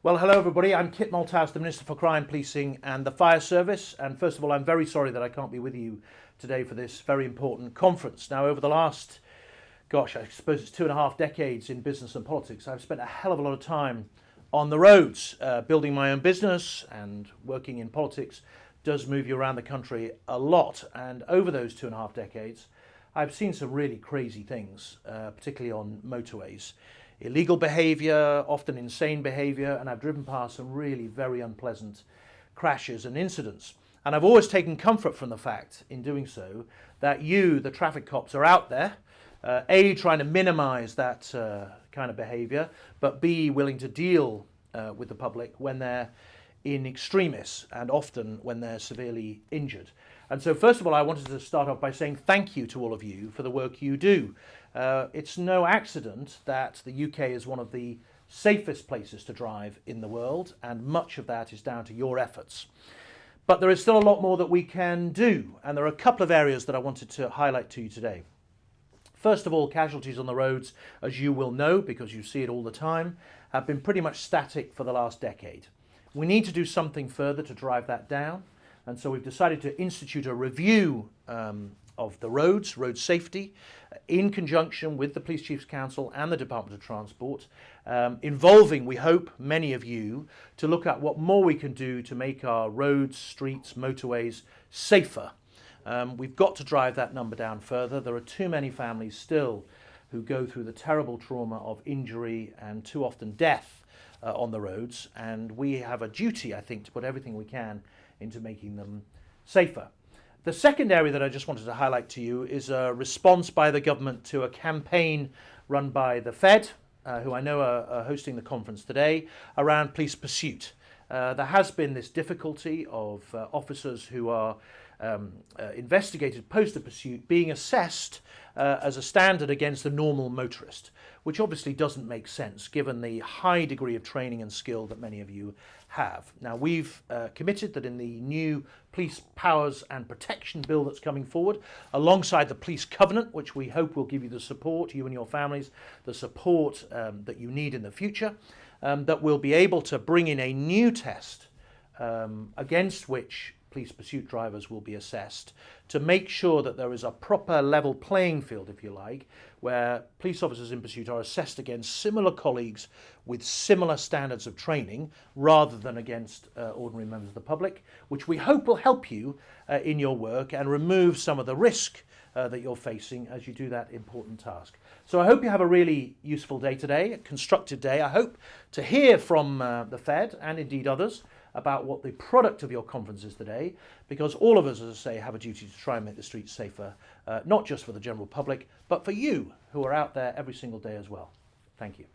Well, hello everybody. I'm Kit Malthouse, the Minister for Crime, Policing and the Fire Service. And first of all, I'm very sorry that I can't be with you today for this very important conference. Now, over the last, I suppose it's 2.5 decades in business and politics, I've spent a hell of a lot of time on the roads. Building my own business and working in politics does move you around the country a lot. And over those 2.5 decades, I've seen some really crazy things, particularly on motorways. Illegal behaviour, often insane behaviour, and I've driven past some really very unpleasant crashes and incidents. And I've always taken comfort from the fact, in doing so, that you, the traffic cops, are out there, A, trying to minimise that kind of behaviour, but B, willing to deal with the public when they're in extremis and often when they're severely injured. And so first of all, I wanted to start off by saying thank you to all of you for the work you do. It's no accident that the UK is one of the safest places to drive in the world, and much of that is down to your efforts. But there is still a lot more that we can do, and there are a couple of areas that I wanted to highlight to you today. First of all, casualties on the roads, as you will know because you see it all the time, have been pretty much static for the last decade. We need to do something further to drive that down, and so we've decided to institute a review of the roads, road safety, in conjunction with the Police Chiefs Council and the Department of Transport, involving, we hope, many of you, to look at what more we can do to make our roads, streets, motorways safer. We've got to drive that number down further. There are too many families still who go through the terrible trauma of injury and too often death on the roads, and we have a duty, I think, to put everything we can into making them safer. The second area that I just wanted to highlight to you is a response by the government to a campaign run by the Fed, who I know are hosting the conference today, around police pursuit. There has been this difficulty of officers who are investigated post a pursuit being assessed as a standard against the normal motorist, which obviously doesn't make sense given the high degree of training and skill that many of you have. Now, we've committed that in the new Police Powers and Protection Bill that's coming forward, alongside the Police Covenant, which we hope will give you the support, you and your families, the support that you need in the future, that we'll be able to bring in a new test against which police pursuit drivers will be assessed to make sure that there is a proper level playing field, if you like, where police officers in pursuit are assessed against similar colleagues with similar standards of training rather than against ordinary members of the public, which we hope will help you in your work and remove some of the risk that you're facing as you do that important task. So I hope you have a really useful day today, a constructive day. I hope to hear from the Fed and indeed others about what the product of your conference is today, because all of us, as I say, have a duty to try and make the streets safer, not just for the general public, but for you who are out there every single day as well. Thank you.